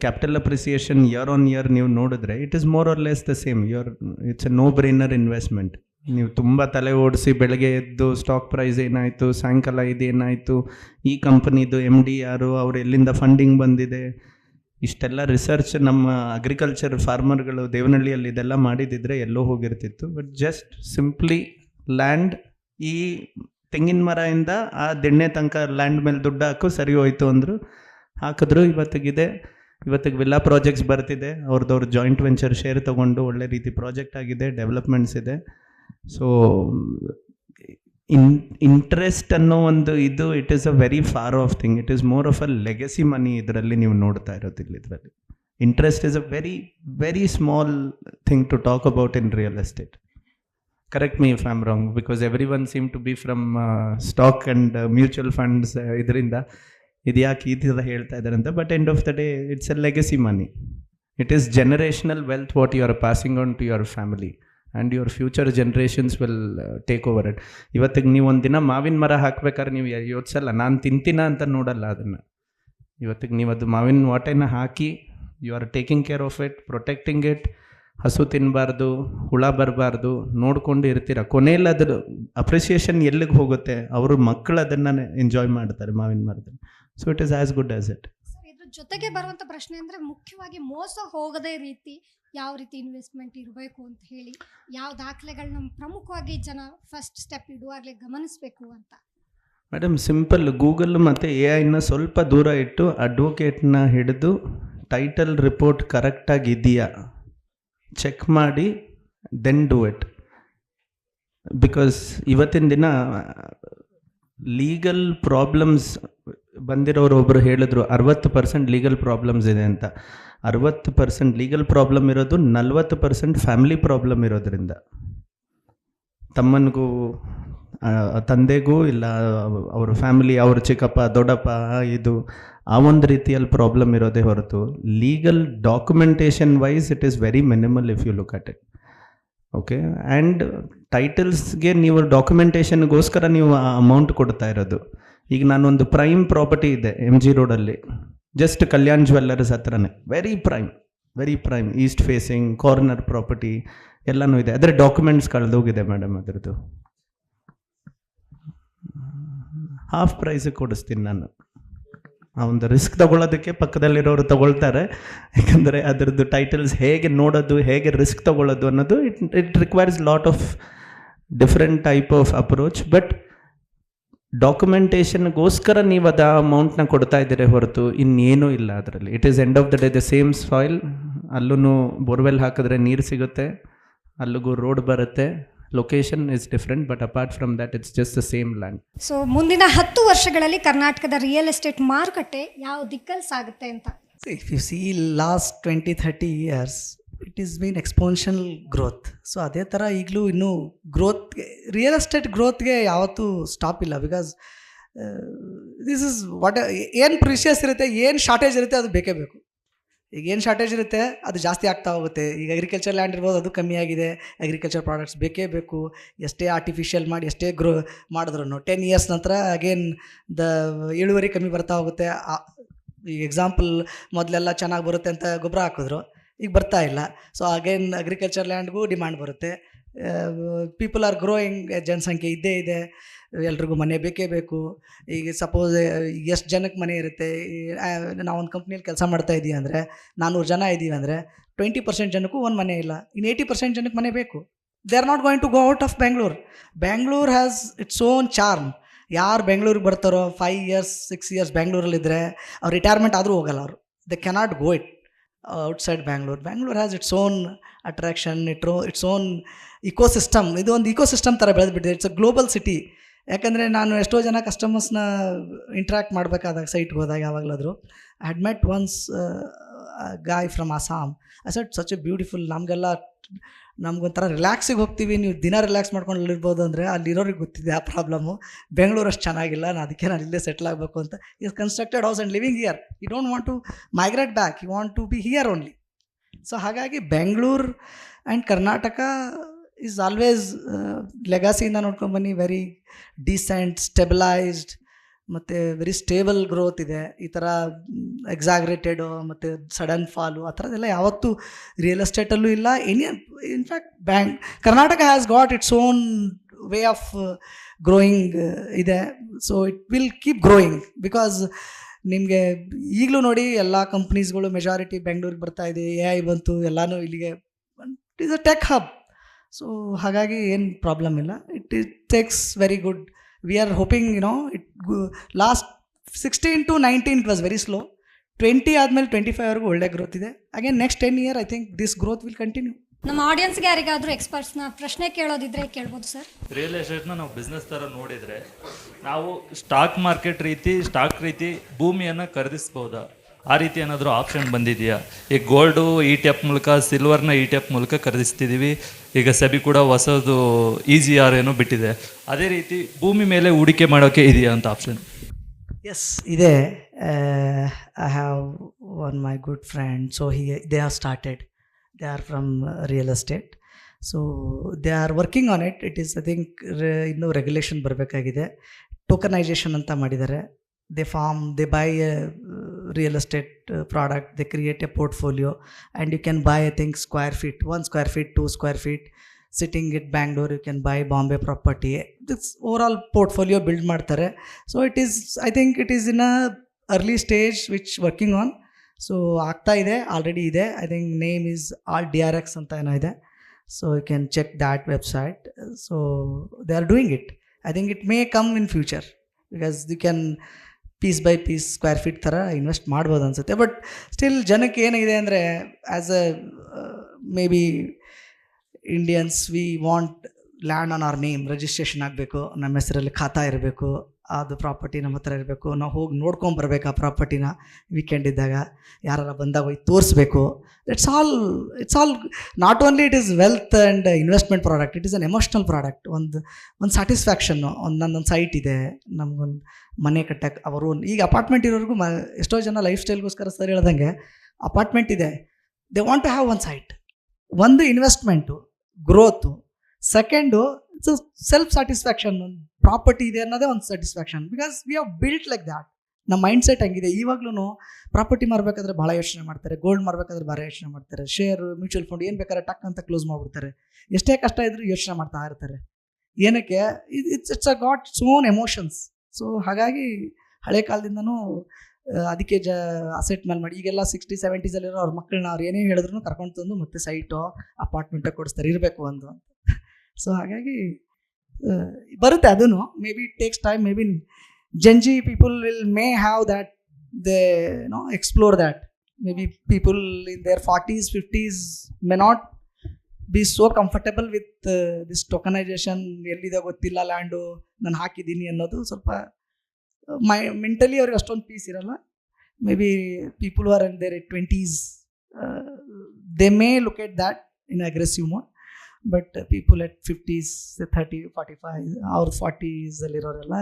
capital appreciation year on year ನೀವು ನೋಡಿದ್ರೆ it is more or less the same. It's a no brainer investment. ನೀವು ತುಂಬ ತಲೆ ಓಡಿಸಿ ಬೆಳಗ್ಗೆ ಎದ್ದು ಸ್ಟಾಕ್ ಪ್ರೈಸ್ ಏನಾಯಿತು, ಸಾಯಂಕಾಲ ಇದೇನಾಯಿತು, ಈ ಕಂಪನಿದು MD ಯಾರು, ಅವ್ರು ಎಲ್ಲಿಂದ ಫಂಡಿಂಗ್ ಬಂದಿದೆ, ಇಷ್ಟೆಲ್ಲ ರಿಸರ್ಚ್ ನಮ್ಮ ಅಗ್ರಿಕಲ್ಚರ್ ಫಾರ್ಮರ್ಗಳು ದೇವನಹಳ್ಳಿಯಲ್ಲಿ ಇದೆಲ್ಲ ಮಾಡಿದಿದ್ರೆ ಎಲ್ಲೋ ಹೋಗಿರ್ತಿತ್ತು. ಬಟ್ ಜಸ್ಟ್ ಸಿಂಪ್ಲಿ ಲ್ಯಾಂಡ್, ಈ ತೆಂಗಿನ ಮರದಿಂದ ಆ ದೆಣ್ಣೆ ತನಕ ಲ್ಯಾಂಡ್ ಮೇಲೆ ದುಡ್ಡು ಹಾಕು ಸರಿ ಹೋಯ್ತು ಅಂದರು, ಹಾಕಿದ್ರು. ಇವತ್ತಿಗೆ ವಿಲ್ಲಾ ಪ್ರಾಜೆಕ್ಟ್ಸ್ ಬರ್ತಿದೆ, ಅವ್ರದ್ದವ್ರು ಜಾಯಿಂಟ್ ವೆಂಚರ್ ಶೇರ್ ತೊಗೊಂಡು ಒಳ್ಳೆ ರೀತಿ ಪ್ರಾಜೆಕ್ಟ್ ಆಗಿದೆ, ಡೆವಲಪ್ಮೆಂಟ್ಸ್ ಇದೆ. ಸೊ ಇಂಟ್ರೆಸ್ಟ್ ಅನ್ನೋ ಒಂದು ಇದು it is a very far off thing. It is more of a legacy money ಇದರಲ್ಲಿ ನೀವು ನೋಡ್ತಾ ಇರೋದಿಲ್ಲ. ಇದರಲ್ಲಿ interest is a very very small thing to talk about in real estate. Correct me if I am wrong, because everyone seem to be from stock and mutual funds. ಇದರಿಂದ ಇದು ಯಾಕೆ ಈ ಥರ ಹೇಳ್ತಾ ಇದ್ದಾರೆ ಅಂತ. But end of the day it's a legacy money. It is generational wealth what you are passing on to your family and your future generations will take over it. ಇವತ್ತಿಗೆ ನೀವು ಒಂದಿನ ಮಾವಿನ ಮರ ಹಾಕ್ಬೇಕಾದ್ರೆ ನೀವು ಯೋಚಿಸಲ್ಲ ನಾನು ತಿಂತೀನ ಅಂತ ನೋಡಲ್ಲ ಅದನ್ನು. ಇವತ್ತಿಗೆ ನೀವು ಅದು ಮಾವಿನ ವಾಟೆನ ಹಾಕಿ you are taking care of it, protecting it. ಹಸು ತಿನ್ನಬಾರ್ದು, ಹುಳ ಬರಬಾರ್ದು, ನೋಡ್ಕೊಂಡು ಇರ್ತೀರ. ಕೊನೆಯಲ್ಲಿ ಅದ್ರ ಅಪ್ರಿಸಿಯೇಷನ್ ಎಲ್ಲಿಗೆ ಹೋಗುತ್ತೆ, ಅವರು ಮಕ್ಕಳು ಅದನ್ನು ಎಂಜಾಯ್ ಮಾಡ್ತಾರೆ ಮಾವಿನ ಮರದಲ್ಲಿ. So it is as good as it. ಇದ್ರ ಜೊತೆಗೆ ಬರುವಂಥ ಪ್ರಶ್ನೆ ಅಂದರೆ ಮುಖ್ಯವಾಗಿ ಮೋಸ ಹೋಗದೇ ರೀತಿ ಯಾವ ರೀತಿ ಇನ್ವೆಸ್ಟ್ಮೆಂಟ್ ಇರಬೇಕು ಅಂತ ಹೇಳಿ, ಯಾವ ದಾಖಲೆಗಳನ್ನ ಪ್ರಮುಖವಾಗಿ ಜನ ಫಸ್ಟ್ ಸ್ಟೆಪ್ ಇಡುವಾಗಲೇ ಗಮನಿಸಬೇಕು ಅಂತ? ಮೇಡಮ್ ಸಿಂಪಲ್, ಗೂಗಲ್ ಮತ್ತು AI ಸ್ವಲ್ಪ ದೂರ ಇಟ್ಟು ಅಡ್ವೊಕೇಟ್ನ ಹಿಡಿದು ಟೈಟಲ್ ರಿಪೋರ್ಟ್ ಕರೆಕ್ಟಾಗಿ ಇದೆಯಾ ಚೆಕ್ ಮಾಡಿ ದೆನ್ ಡೂ ಇಟ್. ಬಿಕಾಸ್ ಇವತ್ತಿನ ದಿನ ಲೀಗಲ್ ಪ್ರಾಬ್ಲಮ್ಸ್ ಬಂದಿರೋರು ಒಬ್ಬರು ಹೇಳಿದ್ರು 60% ಲೀಗಲ್ ಪ್ರಾಬ್ಲಮ್ಸ್ ಇದೆ ಅಂತ. 60% ಲೀಗಲ್ ಪ್ರಾಬ್ಲಮ್ ಇರೋದು 40% ಫ್ಯಾಮಿಲಿ ಪ್ರಾಬ್ಲಮ್ ಇರೋದ್ರಿಂದ. ತಮ್ಮನಿಗೂ ತಂದೆಗೂ ಇಲ್ಲ ಅವ್ರ ಫ್ಯಾಮಿಲಿ, ಅವ್ರ ಚಿಕ್ಕಪ್ಪ ದೊಡ್ಡಪ್ಪ, ಇದು ಆ ಒಂದು ರೀತಿಯಲ್ಲಿ ಪ್ರಾಬ್ಲಮ್ ಇರೋದೇ ಹೊರತು legal documentation wise it is very minimal if you look at it. Okay. And ಟೈಟಲ್ಸ್ಗೆ ನೀವು ಡಾಕ್ಯುಮೆಂಟೇಷನ್ಗೋಸ್ಕರ ನೀವು ಅಮೌಂಟ್ ಕೊಡ್ತಾ ಇರೋದು. ಈಗ ನಾನೊಂದು ಪ್ರೈಮ್ ಪ್ರಾಪರ್ಟಿ ಇದೆ MG ರೋಡಲ್ಲಿ, ಜಸ್ಟ್ ಕಲ್ಯಾಣ್ ಜ್ಯುವೆಲ್ಲರ್ಸ್ ಹತ್ರನೇ, very prime east facing corner property ಎಲ್ಲನೂ ಇದೆ. ಅದರ ಡಾಕ್ಯುಮೆಂಟ್ಸ್ ಕಳೆದೋಗಿದೆ ಮೇಡಮ್. ಅದರದ್ದು ಹಾಫ್ ಪ್ರೈಸಿಗೆ ಕೊಡಿಸ್ತೀನಿ ನಾನು. ಆ ಒಂದು ರಿಸ್ಕ್ ತೊಗೊಳ್ಳೋದಕ್ಕೆ ಪಕ್ಕದಲ್ಲಿರೋರು ತೊಗೊಳ್ತಾರೆ, ಯಾಕಂದರೆ ಅದರದ್ದು ಟೈಟಲ್ಸ್ ಹೇಗೆ ನೋಡೋದು, ಹೇಗೆ ರಿಸ್ಕ್ ತೊಗೊಳ್ಳೋದು ಅನ್ನೋದು it requires lot of different type of approach. But ಡಾಕ್ಯುಮೆಂಟೇಷನ್ಗೋಸ್ಕರ ನೀವು ಅದು ಅಮೌಂಟ್ನ ಕೊಡ್ತಾ ಇದ್ದೀರಿ ಹೊರತು ಇನ್ನೇನೂ ಇಲ್ಲ ಅದರಲ್ಲಿ. It is end of the day the same soil. ಅಲ್ಲೂ ಬೋರ್ವೆಲ್ ಹಾಕಿದ್ರೆ ನೀರು ಸಿಗುತ್ತೆ, ಅಲ್ಲಿಗೂ ರೋಡ್ ಬರುತ್ತೆ. Location is different, but apart from that it's just the same land. So ಮುಂದಿನ 10 ವರ್ಷಗಳಲ್ಲಿ ಕರ್ನಾಟಕದ ರಿಯಲ್ ಎಸ್ಟೇಟ್ ಮಾರುಕಟ್ಟೆ ಯಾವ ದಿಕ್ಕಲ್ಲಿ ಸಾಗುತ್ತೆ ಅಂತ? If you see last 20-30 years, it has been exponential growth. So ಅದೇ ಥರ ಈಗಲೂ ಇನ್ನೂ ಗ್ರೋತ್ಗೆ, ರಿಯಲ್ ಎಸ್ಟೇಟ್ ಗ್ರೋತ್ಗೆ ಯಾವತ್ತೂ ಸ್ಟಾಪ್ ಇಲ್ಲ. ಬಿಕಾಸ್ ದಿಸ್ ಇಸ್ ವಾಟ್, ಏನು ಪ್ರಿಷಿಯಸ್ ಇರುತ್ತೆ, ಏನು ಶಾರ್ಟೇಜ್ ಇರುತ್ತೆ ಅದು ಬೇಕೇ ಬೇಕು. ಈಗ ಏನು ಶಾರ್ಟೇಜ್ ಇರುತ್ತೆ ಅದು ಜಾಸ್ತಿ ಆಗ್ತಾ ಹೋಗುತ್ತೆ. ಈಗ ಅಗ್ರಿಕಲ್ಚರ್ ಲ್ಯಾಂಡ್ ಇರ್ಬೋದು, ಅದು ಕಮ್ಮಿ ಆಗಿದೆ. ಅಗ್ರಿಕಲ್ಚರ್ ಪ್ರಾಡಕ್ಟ್ಸ್ ಬೇಕೇ ಬೇಕು. ಎಷ್ಟೇ ಆರ್ಟಿಫಿಷಿಯಲ್ ಮಾಡಿ ಎಷ್ಟೇ ಗ್ರೋ ಮಾಡಿದ್ರು 10 ಇಯರ್ಸ್ ನಂತರ ಅಗೇನ್ ಇಳುವರಿ ಕಮ್ಮಿ ಬರ್ತಾ ಹೋಗುತ್ತೆ. ಈಗ ಎಕ್ಸಾಂಪಲ್, ಮೊದಲೆಲ್ಲ ಚೆನ್ನಾಗಿ ಬರುತ್ತೆ ಅಂತ ಗೊಬ್ಬರ ಹಾಕಿದ್ರು, ಈಗ ಬರ್ತಾ ಇಲ್ಲ. ಸೊ ಅಗೇನ್ ಅಗ್ರಿಕಲ್ಚರ್ ಲ್ಯಾಂಡ್ಗೂ ಡಿಮ್ಯಾಂಡ್ ಬರುತ್ತೆ. ಪೀಪಲ್ ಆರ್ ಗ್ರೋಯಿಂಗ್, ಜನಸಂಖ್ಯೆ ಇದ್ದೇ ಇದೆ, ಎಲ್ರಿಗೂ ಮನೆ ಬೇಕೇ ಬೇಕು. ಈಗ ಸಪೋಸ್ ಎಷ್ಟು ಜನಕ್ಕೆ ಮನೆ ಇರುತ್ತೆ, ನಾವೊಂದು ಕಂಪ್ನಿಯಲ್ಲಿ ಕೆಲಸ ಮಾಡ್ತಾ ಇದ್ದೀವಿ ಅಂದರೆ 400 ಜನ ಇದ್ದೀವಿ ಅಂದರೆ 20% ಜನಕ್ಕೂ ಒಂದು ಮನೆ ಇಲ್ಲ. ಇನ್ನು 80% ಜನಕ್ಕೆ ಮನೆ ಬೇಕು. They are not going to go out of Bangalore. Bangalore has its own charm. ಯಾರು ಬೆಂಗಳೂರಿಗೆ ಬರ್ತಾರೋ 5 ಇಯರ್ಸ್ 6 ಇಯರ್ಸ್ ಬ್ಯಾಂಗ್ಳೂರಲ್ಲಿದ್ದರೆ ಅವ್ರು ರಿಟೈರ್ಮೆಂಟ್ ಆದರೂ ಹೋಗಲ್ಲ. ಅವರು they cannot go it outside Bangalore. Bangalore has its own attraction, its own ecosystem. ಇದು ಒಂದು ಇಕೋಸಿಸ್ಟಮ್ ಥರ ಬೆಳೆದ್ಬಿಟ್ಟಿದೆ. It's a global city. ಯಾಕಂದರೆ ನಾನು ಎಷ್ಟೋ ಜನ ಕಸ್ಟಮರ್ಸ್ನ ಇಂಟ್ರ್ಯಾಕ್ಟ್ ಮಾಡಬೇಕಾದಾಗ ಸೈಟ್ಗೆ ಹೋದಾಗ ಯಾವಾಗಲಾದರೂ I had met once guy from Assam. I said such a beautiful, ನಮಗೊಂಥರ ರಿಲ್ಯಾಕ್ಸಿಗೆ ಹೋಗ್ತೀವಿ, ನೀವು ದಿನ ರಿಲ್ಯಾಕ್ಸ್ ಮಾಡ್ಕೊಂಡು ಅಲ್ಲಿರ್ಬೋದು ಅಂದರೆ ಅಲ್ಲಿರೋರಿಗೆ ಗೊತ್ತಿದೆ ಆ ಪ್ರಾಬ್ಲಮ್ಮು. ಬೆಂಗಳೂರು ಅಷ್ಟು ಚೆನ್ನಾಗಿಲ್ಲ, ನಾನು ಇಲ್ಲೇ ಸೆಟ್ಲ್ ಆಗಬೇಕು ಅಂತ. Is constructed house and living here. You don't want to migrate back, you want to be here only. So ಹಾಗಾಗಿ Bengaluru and Karnataka is always ಲೆಗಾಸಿಯಿಂದ ನೋಡ್ಕೊಂಬನ್ನಿ, ವೆರಿ ಡೀಸೆಂಟ್, ಸ್ಟೆಬಿಲೈಸ್ಡ್ ಮತ್ತು ವೆರಿ ಸ್ಟೇಬಲ್ ಗ್ರೋತ್ ಇದೆ. ಈ ಥರ ಎಕ್ಸಾಗ್ರೇಟೆಡು ಮತ್ತು ಸಡನ್ ಫಾಲು ಆ ಥರದ್ದೆಲ್ಲ ಯಾವತ್ತೂ ರಿಯಲ್ ಎಸ್ಟೇಟಲ್ಲೂ ಇಲ್ಲ. In fact Karnataka has got its own way of growing ಇದೆ. So it will keep growing because ನಿಮಗೆ ಈಗಲೂ ನೋಡಿ ಎಲ್ಲ ಕಂಪ್ನೀಸ್ಗಳು ಮೆಜಾರಿಟಿ ಬೆಂಗಳೂರಿಗೆ ಬರ್ತಾ ಇದೆ. AI ಬಂತು, ಎಲ್ಲನೂ ಇಲ್ಲಿಗೆ. It is a tech hub. So ಹಾಗಾಗಿ ಏನು ಪ್ರಾಬ್ಲಮ್ ಇಲ್ಲ. It takes very good. We are hoping, last 16 to 19 it was very slow. 20 ಆದಮೇಲೆ 25ವರೆಗೂ ಒಳ್ಳೆ ಗ್ರೋತ್ ಇದೆ. Again next 10 year I think this growth will continue. ನಮ್ಮ ಆಡಿಯನ್ಸ್ಗೆ ಯಾರಿಗಾದರೂ ಎಕ್ಸ್ಪರ್ಟ್ಸ್ನ ಪ್ರಶ್ನೆ ಕೇಳೋದಿದ್ರೆ ಕೇಳ್ಬೋದು ಸರ್. ರಿಯಲ್ ಎಸ್ಟೇಟ್ನ ನಾವು ಬಿಸ್ನೆಸ್ ಥರ ನೋಡಿದರೆ ನಾವು ಸ್ಟಾಕ್ ಮಾರ್ಕೆಟ್ ಸ್ಟಾಕ್ ರೀತಿ ಭೂಮಿಯನ್ನು ಖರೀದಿಸ್ಬೋದಾ? ಆ ರೀತಿ ಏನಾದರೂ ಆಪ್ಷನ್ ಬಂದಿದೆಯಾ? ಈಗ ಗೋಲ್ಡು ETF ಮೂಲಕ, ಸಿಲ್ವರ್ನ ETF ಮೂಲಕ ಖರೀದಿಸ್ತಿದ್ದೀವಿ. ಈಗ ಸೆಬಿ ಕೂಡ ಹೊಸದು EGR ಏನೋ ಬಿಟ್ಟಿದೆ. ಅದೇ ರೀತಿ ಭೂಮಿ ಮೇಲೆ ಹೂಡಿಕೆ ಮಾಡೋಕ್ಕೆ ಇದೆಯಾ ಅಂತ ಆಪ್ಷನ್? ಎಸ್ ಇದೆ. I have one my good friend. So they have started. They are from real estate. So they are working on it. It is I think ಇನ್ನೂ ರೆಗ್ಯುಲೇಷನ್ ಬರಬೇಕಾಗಿದೆ. ಟೋಕನೈಜೇಷನ್ ಅಂತ ಮಾಡಿದ್ದಾರೆ. they buy a real estate product, they create a portfolio, and you can buy, I think, square feet, 1 square feet, 2 square feet. Sitting at Bangalore, you can buy Bombay property. This overall portfolio build ಮಾಡ್ತಾರೆ. So it is, I think it is in a early stage which working on. So ಆಗ್ತಾ ಇದೆ, already ಇದೆ. I think name is DRX ಅಂತ ಏನೋ ಇದೆ. So you can check that website. So they are doing it. I think it may come in future because you can piece by piece square feet ಥರ invest ಮಾಡ್ಬೋದು ಅನಿಸುತ್ತೆ. But still ಜನಕ್ಕೆ ಏನಿದೆ ಅಂದರೆ, as a maybe Indians, we want land on our name, registration ಆಗಬೇಕು, ನಮ್ಮ ಹೆಸರಲ್ಲಿ ಖಾತಾ ಇರಬೇಕು, ಅದು ಪ್ರಾಪರ್ಟಿ ನಮ್ಮ ಹತ್ರ ಇರಬೇಕು, ನಾವು ಹೋಗಿ ನೋಡ್ಕೊಂಬರ್ಬೇಕು ಆ ಪ್ರಾಪರ್ಟಿನ ವೀಕೆಂಡ್ ಇದ್ದಾಗ, ಯಾರು ಬಂದಾಗ ಹೋಗಿ ತೋರಿಸ್ಬೇಕು. It's all not only it is wealth and investment product, it is an emotional product. ಒಂದು ಸ್ಯಾಟಿಸ್ಫ್ಯಾಕ್ಷನ್ನು. ನನ್ನೊಂದು ಸೈಟ್ ಇದೆ, ನಮಗೊಂದು ಮನೆ ಕಟ್ಟಕ್ಕೆ ಅವರು. ಈಗ ಅಪಾರ್ಟ್ಮೆಂಟ್ ಇರೋರಿಗೂ ಎಷ್ಟೋ ಜನ ಲೈಫ್ ಸ್ಟೈಲ್ಗೋಸ್ಕರ ಸರ್ ಹೇಳ್ದಂಗೆ ಅಪಾರ್ಟ್ಮೆಂಟ್ ಇದೆ, they want to have one site. ಒಂದು investment, growth. Second self satisfaction. ಒಂದು ಪ್ರಾಪರ್ಟಿ ಇದೆ ಅನ್ನೋದೇ ಒಂದು satisfaction. Because we have built like that. ನಮ್ಮ ಮೈಂಡ್ ಸೆಟ್ ಹಂಗಿದೆ. ಇವಾಗ್ಲೂ ಪ್ರಾಪರ್ಟಿ ಮಾರಬೇಕಾದ್ರೆ ಭಾಳ ಯೋಚನೆ ಮಾಡ್ತಾರೆ, ಗೋಲ್ಡ್ ಮಾರಬೇಕಾದ್ರೆ ಭಾಳ ಯೋಚನೆ ಮಾಡ್ತಾರೆ, ಶೇರು, ಮ್ಯೂಚುವಲ್ ಫಂಡ್ ಏನು ಬೇಕಾದ್ರೆ ಟಕ್ ಅಂತ ಕ್ಲೋಸ್ ಮಾಡಿಬಿಡ್ತಾರೆ. ಎಷ್ಟೇ ಕಷ್ಟ ಇದ್ರೂ ಯೋಚನೆ ಮಾಡ್ತಾ ಇರ್ತಾರೆ. ಏನಕ್ಕೆ? It's a got its own emotions. So ಹಾಗಾಗಿ ಹಳೆ ಕಾಲದಿಂದನೂ ಅದಕ್ಕೆ ಅಸೆಟ್ ಮೇಲೆ ಮಾಡಿ. ಈಗೆಲ್ಲ 60s 70s ಅವ್ರ ಮಕ್ಕಳನ್ನ ಅವ್ರು ಏನೇ ಹೇಳಿದ್ರು ಕರ್ಕೊಂಡು ತಂದು ಮತ್ತೆ ಸೈಟು, ಅಪಾರ್ಟ್ಮೆಂಟೇ ಕೊಡಿಸ್ತಾರೆ, ಇರಬೇಕು ಒಂದು ಅಂತ. ಸೊ ಹಾಗಾಗಿ ಬರುತ್ತೆ ಅದೂ. May be it takes time. May be Gen Z people may have that, they explore that. Maybe people in their 40s 50s may not be so comfortable with this tokenisation, ಎಲ್ಲಿದೆ ಗೊತ್ತಿಲ್ಲ land, ನಾನು ಹಾಕಿದ್ದೀನಿ ಅನ್ನೋದು ಸ್ವಲ್ಪ mentally ಅವ್ರಿಗೆ ಅಷ್ಟೊಂದು peace ಇರಲ್ಲ. May be people are in their 20s, they may look at that in aggressive mode. But people at 50s, 30, 45 ಅವ್ರ 40s ಅಲ್ಲಿರೋರೆಲ್ಲ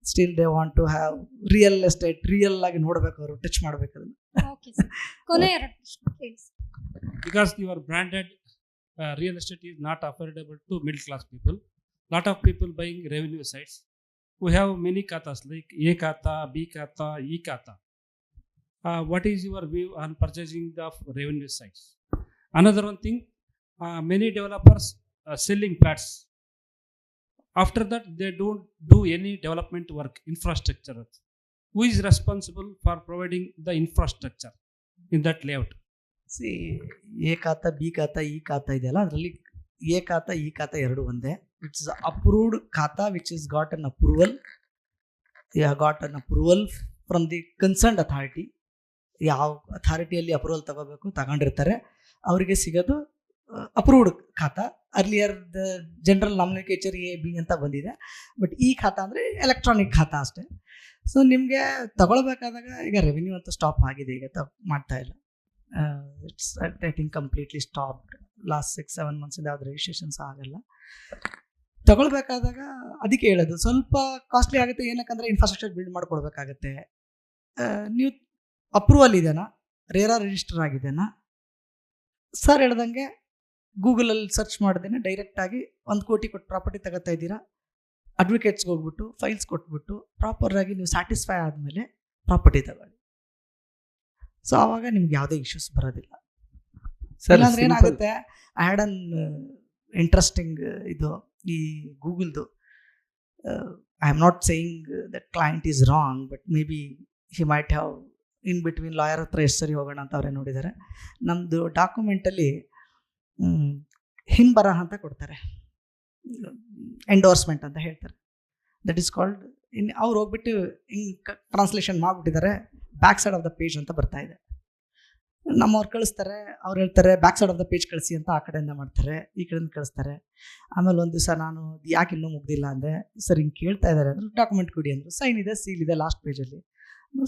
still they want to have real estate, real ಆಗಿ ನೋಡ್ಬೇಕು, ಅವರು ಟಚ್ ಮಾಡ್ಬೇಕು ಅದನ್ನ. ಓಕೆ ಸರ್, ಕೊನೆ 2 ಪ್ರಶ್ನೆ ಕೇಳಿ sir. Because your branded real estate is not affordable to middle class people. Lot of people buying revenue sites who have many katas like A kata, B kata, E kata. What is your view on purchasing the revenue sites? Another one thing, many developers selling flats. After that, they don't do any development work, infrastructure. Who is responsible for providing the infrastructure in that layout? See, A khata, B khata, E khata ಇದೆಯಲ್ಲ, ಅದರಲ್ಲಿ A khata, E khata ಎರಡು ಒಂದೇ. It's approved khata which is got an approval, got an approval from the concerned authority. ಯಾವ ಅಥಾರಿಟಿಯಲ್ಲಿ approval ತಗೋಬೇಕು ತಗೊಂಡಿರ್ತಾರೆ ಅವರಿಗೆ ಸಿಗೋದು approved khata. Earlier the general nomenclature A B ಅಂತ ಬಂದಿದೆ, ಬಟ್ ಈ ಖಾತಾ ಅಂದರೆ ಎಲೆಕ್ಟ್ರಾನಿಕ್ ಖಾತಾ ಅಷ್ಟೇ. ಸೊ ನಿಮಗೆ ತಗೊಳ್ಬೇಕಾದಾಗ ಈಗ ರೆವಿನ್ಯೂ ಅಂತ ಸ್ಟಾಪ್ ಆಗಿದೆ, ಈಗ ಮಾಡ್ತಾ ಇಲ್ಲ. It's I think completely stopped. Last 6-7 ಮಂತ್ಸಿಂದ ಯಾವ್ದು ರಿಜಿಸ್ಟ್ರೇಷನ್ಸ್ ಆಗಲ್ಲ. ತಗೊಳ್ಬೇಕಾದಾಗ ಅದಕ್ಕೆ ಹೇಳೋದು ಸ್ವಲ್ಪ ಕಾಸ್ಟ್ಲಿ ಆಗುತ್ತೆ, ಏನಕ್ಕಂದರೆ ಇನ್ಫ್ರಾಸ್ಟ್ರಕ್ಚರ್ ಬಿಲ್ಡ್ ಮಾಡ್ಕೊಡ್ಬೇಕಾಗತ್ತೆ. ನೀವು ಅಪ್ರೂವಲ್ ಇದೆನಾ, ರೇರಾ ರಿಜಿಸ್ಟರ್ ಆಗಿದೆನಾ, ಸರ್ ಹೇಳ್ದಂಗೆ ಗೂಗಲಲ್ಲಿ ಸರ್ಚ್ ಮಾಡ್ದೇನೆ ಡೈರೆಕ್ಟಾಗಿ 1 ಕೋಟಿ ಕೊಟ್ಟು ಪ್ರಾಪರ್ಟಿ ತಗೋತಾ ಇದ್ದೀರಾ, ಅಡ್ವೊಕೇಟ್ಸ್ಗೆ ಹೋಗ್ಬಿಟ್ಟು ಫೈಲ್ಸ್ ಕೊಟ್ಬಿಟ್ಟು ಪ್ರಾಪರಾಗಿ ನೀವು ಸ್ಯಾಟಿಸ್ಫೈ ಆದಮೇಲೆ ಪ್ರಾಪರ್ಟಿ ತಗೊಳ್ಳಿ. ಸೊ ಆವಾಗ ನಿಮ್ಗೆ ಯಾವುದೇ ಇಶ್ಯೂಸ್ ಬರೋದಿಲ್ಲ. ಇಲ್ಲಾಂದ್ರೆ ಏನಾಗುತ್ತೆ, ಐ ಹ್ಯಾಡ್ ಅನ್ ಇಂಟ್ರೆಸ್ಟಿಂಗ್ ಇದು ಈ ಗೂಗಲ್ದು. I am not saying that client is wrong, but may be he might have in between lawyer ಹತ್ರ ಎಷ್ಟು ಸರಿ ಹೋಗೋಣ ಅಂತ ಅವರೇ ನೋಡಿದ್ದಾರೆ. ನಮ್ಮದು ಡಾಕ್ಯುಮೆಂಟಲ್ಲಿ ಹಿಂಬರಹ ಅಂತ ಕೊಡ್ತಾರೆ, ಎಂಡೋರ್ಸ್ಮೆಂಟ್ ಅಂತ ಹೇಳ್ತಾರೆ. ದಟ್ ಈಸ್ ಕಾಲ್ಡ್ ಅವ್ರು ಹೋಗ್ಬಿಟ್ಟು ಹಿಂಗೆ ಟ್ರಾನ್ಸ್ಲೇಷನ್ ಮಾಡಿಬಿಟ್ಟಿದ್ದಾರೆ, back side of the page ಅಂತ ಬರ್ತಾ ಇದೆ. ನಮ್ಮವ್ರು ಕಳಿಸ್ತಾರೆ, ಅವ್ರು ಹೇಳ್ತಾರೆ back side of the page ಕಳಿಸಿ ಅಂತ, ಆ ಕಡೆಯಿಂದ ಮಾಡ್ತಾರೆ, ಈ ಕಡೆಯಿಂದ ಕಳಿಸ್ತಾರೆ. ಆಮೇಲೆ ಒಂದು ದಿವಸ ನಾನು ಯಾಕೆ ಇನ್ನೂ ಮುಗ್ದಿಲ್ಲ ಅಂದೆ, ಸರ್ ಹಿಂಗೆ ಕೇಳ್ತಾ ಇದ್ದಾರೆ ಅಂದ್ರೆ ಡಾಕ್ಯುಮೆಂಟ್ ಕೊಡಿ ಅಂದರು. ಸೈನ್ ಇದೆ, ಸೀಲ್ ಇದೆ ಲಾಸ್ಟ್ ಪೇಜಲ್ಲಿ.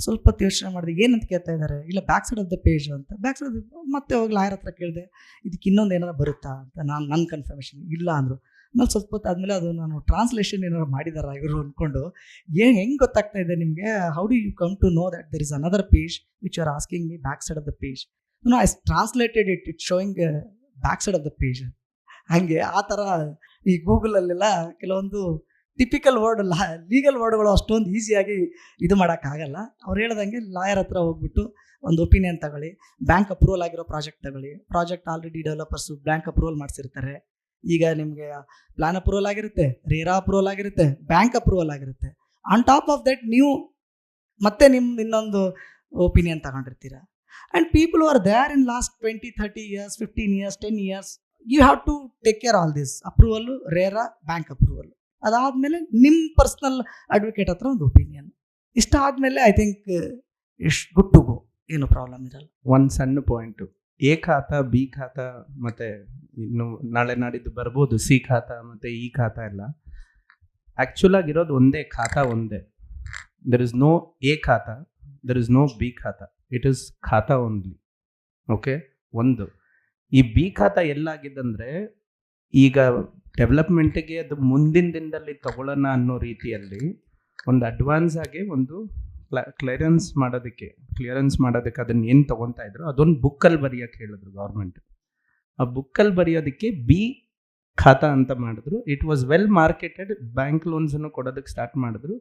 ಸ್ವಲ್ಪ ಯೋಚನೆ ಮಾಡಿದೆ, ಏನಂತ ಕೇಳ್ತಾ ಇದ್ದಾರೆ, ಇಲ್ಲ back side of the page ಅಂತ. ಬ್ಯಾಕ್ ಸೈಡ್ ಮತ್ತೆ ಹೋಗಿ ಲಾಯರ್ ಹತ್ರ ಕೇಳಿದೆ, ಇದಕ್ಕೆ ಇನ್ನೊಂದು ಏನಾರು ಬರುತ್ತಾ ಅಂತ. ನನ್ನ ಕನ್ಫರ್ಮೇಷನ್ ಇಲ್ಲ ಅಂದರು. ಆಮೇಲೆ ಸ್ವಲ್ಪ ಹೊತ್ತು ಆದಮೇಲೆ ಅದು ನಾನು ಟ್ರಾನ್ಸ್ಲೇಷನ್ ಏನಾರು ಮಾಡಿದಾರ ಇವರು ಅಂದ್ಕೊಂಡು, ಹೆಂಗೆ ಗೊತ್ತಾಗ್ತಾ ಇದೆ ನಿಮಗೆ, how do you come to know that there is another page which you are asking me back side of the page. No, I translated it showing back side of the page. ಹಾಗೆ ಆ ಥರ ಈ ಗೂಗಲಲ್ಲೆಲ್ಲ ಕೆಲವೊಂದು typical word, legal ವರ್ಡ್ಗಳು ಅಷ್ಟೊಂದು ಈಸಿಯಾಗಿ ಇದು ಮಾಡೋಕ್ಕಾಗಲ್ಲ. ಅವ್ರು ಹೇಳ್ದಂಗೆ ಲಾಯರ್ ಹತ್ರ ಹೋಗ್ಬಿಟ್ಟು ಒಂದು ಒಪಿನಿಯನ್ ತಗೊಳ್ಳಿ, ಬ್ಯಾಂಕ್ ಅಪ್ರೂವಲ್ ಆಗಿರೋ ಪ್ರಾಜೆಕ್ಟ್ ತಗೊಳ್ಳಿ. Project already developers bank approval ಮಾಡಿಸಿರ್ತಾರೆ. ಈಗ ನಿಮಗೆ ಪ್ಲಾನ್ ಅಪ್ರೂವಲ್ ಆಗಿರುತ್ತೆ, ರೇರಾ ಅಪ್ರೂವಲ್ ಆಗಿರುತ್ತೆ, ಬ್ಯಾಂಕ್ ಅಪ್ರೂವಲ್ ಆಗಿರುತ್ತೆ. ಆನ್ ಟಾಪ್ ಆಫ್ ದಟ್ ನೀವು ಮತ್ತೆ ನಿಮ್ಮ ಇನ್ನೊಂದು ಒಪಿನಿಯನ್ ತಗೊಂಡಿರ್ತೀರ. And people are there in last 20-30 years, 15 years, 10 years. You have to take care all this approval, RERA, bank approval. ಅದಾದಮೇಲೆ ನಿಮ್ಮ ಪರ್ಸ್ನಲ್ ಅಡ್ವೊಕೇಟ್ ಹತ್ರ ಒಂದು ಒಪಿನಿಯನ್. ಇಷ್ಟ ಆದಮೇಲೆ I think it's good to go, ಏನು ಪ್ರಾಬ್ಲಮ್ ಇರಲ್ಲ. ಒಂದು ಸಣ್ಣ ಪಾಯಿಂಟು, ಎ ಖಾತಾ, ಬಿ ಖಾತಾ, ಮತ್ತು ಇನ್ನು ನಾಳೆ ನಾಡಿದ್ದು ಬರ್ಬೋದು ಸಿ ಖಾತಾ ಮತ್ತು ಇ ಖಾತಾ ಎಲ್ಲ. ಆ್ಯಕ್ಚುಲ್ ಆಗಿರೋದು ಒಂದೇ ಖಾತಾ, ಒಂದೇ. ದೆರ್ ಇಸ್ ನೋ ಎ ಖಾತಾ, there is no B khata, it is ಖಾತಾ ಓನ್ಲಿ. ಓಕೆ, ಒಂದು. ಈ ಬಿ ಖಾತಾ ಎಲ್ಲಾಗಿದ್ದಂದರೆ ಈಗ ಡೆವಲಪ್ಮೆಂಟಿಗೆ ಅದು ಮುಂದಿನ ದಿನದಲ್ಲಿ ತಗೊಳ್ಳೋಣ ಅನ್ನೋ ರೀತಿಯಲ್ಲಿ ಒಂದು ಅಡ್ವಾನ್ಸ್ ಆಗಿ ಒಂದು ಕ್ಲಿಯರೆನ್ಸ್ ಮಾಡೋದಕ್ಕೆ ಅದನ್ನು ಏನು ತೊಗೊತಾ ಇದ್ರು ಅದೊಂದು ಬುಕ್ಕಲ್ಲಿ ಬರೆಯೋಕ್ಕೆ ಹೇಳಿದ್ರು ಗೌರ್ಮೆಂಟ್. ಆ ಬುಕ್ಕಲ್ಲಿ ಬರೆಯೋದಕ್ಕೆ ಬಿ ಖಾತಾ ಅಂತ ಮಾಡಿದ್ರು. It was well marketed, bank ಲೋನ್ಸನ್ನು ಕೊಡೋದಕ್ಕೆ ಸ್ಟಾರ್ಟ್ ಮಾಡಿದ್ರು.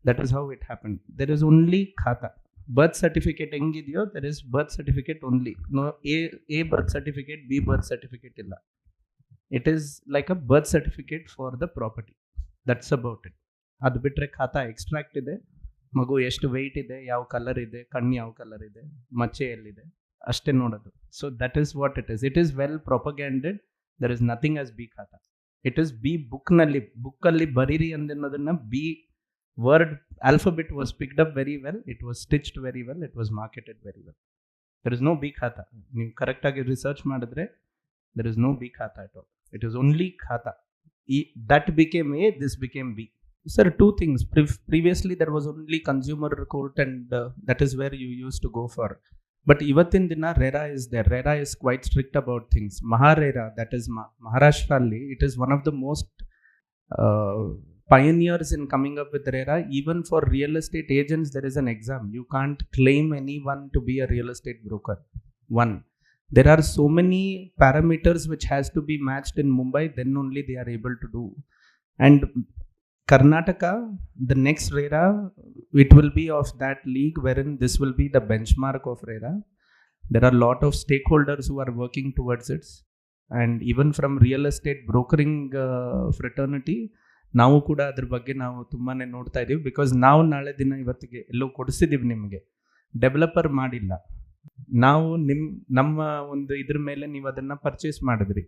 That is how it happen. There is only khata. Birth certificate ಹೆಂಗಿದೆಯೋ there is birth certificate only. No A birth certificate, B birth certificate ಇಲ್ಲ. It is like a birth certificate for the property. That's about it. ಅದು ಬಿಟ್ಟರೆ ಖಾತಾ extract ಇದೆ, ಮಗು ಎಷ್ಟು weight ಇದೆ, ಯಾವ ಕಲರ್ ಇದೆ, ಕಣ್ಣು ಯಾವ ಕಲರ್ ಇದೆ, ಮಚ್ಚೆ ಎಲ್ಲಿದೆ, ಅಷ್ಟೇ ನೋಡೋದು. So that is what it is. It is well propagandaed. There is nothing as B khata. It is B ಬುಕ್ಕಲ್ಲಿ ಬರೀರಿ ಅನ್ನೋದನ್ನು B word alphabet was picked up very well, it was stitched very well, it was marketed very well. There is no B khata. ನೀವು ಕರೆಕ್ಟಾಗಿ research ಮಾಡಿದ್ರೆ There is no B khata at all. It is only khata. That became A, this became B. Sir, two things. Previously there was only consumer court, and that is where you used to go for. But ಇವತ್ತಿನ ದಿನ RERA is there. RERA is quite strict about things. MahaRERA, that is Maharashtra ಅಲ್ಲಿ, it is one of the most pioneers in coming up with RERA. Even for real estate agents, there is an exam. You can't claim anyone to be a real estate broker. One. There are so many parameters which has to be matched in Mumbai, then only they are able to do. And Karnataka, the next RERA, it will be of that league wherein this will be the benchmark of RERA. There are a lot of stakeholders who are working towards it. And even from real estate brokering fraternity, ನಾವು ಕೂಡ ಅದ್ರ ಬಗ್ಗೆ ನಾವು ತುಂಬಾ ನೋಡ್ತಾ ಇದ್ದೀವಿ. Because ನಾವು ನಾಳೆ ದಿನ ಇವತ್ತಿಗೆ ಎಲ್ಲೋ ಕೊಡಿಸಿದ್ದೀವಿ, ನಿಮಗೆ ಡೆವಲಪರ್ ಮಾಡಿಲ್ಲ. ನಾವು ನಮ್ಮ ಒಂದು ಇದ್ರ ಮೇಲೆ ನೀವು ಅದನ್ನು ಪರ್ಚೇಸ್ ಮಾಡಿದ್ರಿ,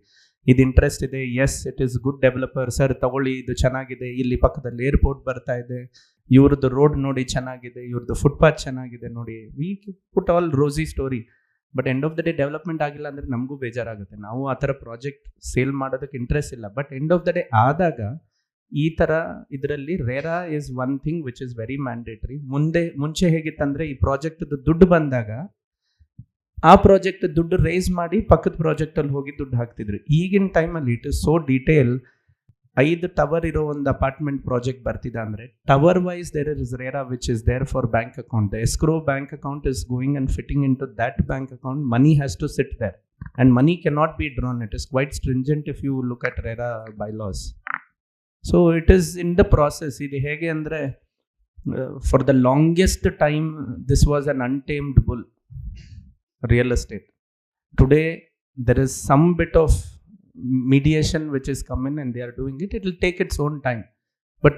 ಇದು ಇಂಟ್ರೆಸ್ಟ್ ಇದೆ, yes it is good developer sir, ತಗೊಳ್ಳಿ, ಇದು ಚೆನ್ನಾಗಿದೆ, ಇಲ್ಲಿ ಪಕ್ಕದಲ್ಲಿ ಏರ್ಪೋರ್ಟ್ ಬರ್ತಾ ಇದೆ, ಇವ್ರದ್ದು ರೋಡ್ ನೋಡಿ ಚೆನ್ನಾಗಿದೆ, ಇವ್ರದ್ದು ಫುಟ್ಪಾತ್ ಚೆನ್ನಾಗಿದೆ ನೋಡಿ, we put all rosy story. But end of the day development ಆಗಿಲ್ಲ ಅಂದರೆ ನಮಗೂ ಬೇಜಾರಾಗುತ್ತೆ. ನಾವು ಆ ಥರ ಪ್ರಾಜೆಕ್ಟ್ ಸೇಲ್ ಮಾಡೋದಕ್ಕೆ ಇಂಟ್ರೆಸ್ಟ್ ಇಲ್ಲ. But end of the day ಆದಾಗ ಈ ಥರ ಇದರಲ್ಲಿ RERA is one thing which is very mandatory. ಮುಂಚೆ ಹೇಗಿತ್ತಂದರೆ ಈ ಪ್ರಾಜೆಕ್ಟ್ದು ದುಡ್ಡು ಬಂದಾಗ ಆ ಪ್ರಾಜೆಕ್ಟ್ ದುಡ್ಡು ರೇಸ್ ಮಾಡಿ ಪಕ್ಕದ ಪ್ರಾಜೆಕ್ಟಲ್ಲಿ ಹೋಗಿ ದುಡ್ಡು ಹಾಕ್ತಿದ್ರು. ಈಗಿನ ಟೈಮಲ್ಲಿ it is so detail. 5 tower ಇರೋ ಒಂದು ಅಪಾರ್ಟ್ಮೆಂಟ್ ಪ್ರಾಜೆಕ್ಟ್ ಬರ್ತಿದೆ ಅಂದರೆ tower wise there is RERA which is there for bank account. The escrow bank account is going and fitting in to that bank account. Money has to sit there and money cannot be drawn. It is quite stringent if you look at RERA bylaws. So it is in the process. ಇದು ಹೇಗೆ ಅಂದರೆ for the longest time this was un untamed bull, real estate. Today there is some bit of mediation which is come in and they are doing it. It will take its own time. But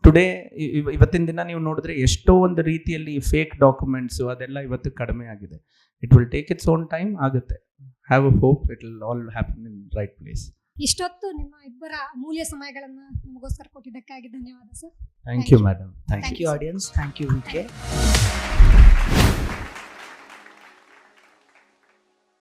today ಇವತ್ತಿನ ದಿನ ನೀವು ನೋಡಿದ್ರೆ ಎಷ್ಟೋ ಒಂದು ರೀತಿಯಲ್ಲಿ fake documents ಅದೆಲ್ಲ ಇವತ್ತು ಕಡಿಮೆ ಆಗಿದೆ. It will take its own time, ಆಗುತ್ತೆ. Have a hope it will all happen in right place. ಇಷ್ಟೊತ್ತು ನಿಮ್ಮ ಇಬ್ಬರ ಅಮೂಲ್ಯ ಸಮಯಗಳನ್ನ ನಮಗೋಸ್ಕರ ಕೊಟ್ಟಿದ್ದಕ್ಕಾಗಿ ಧನ್ಯವಾದ sir. Thank you madam. Thank you audience. Thank you VK.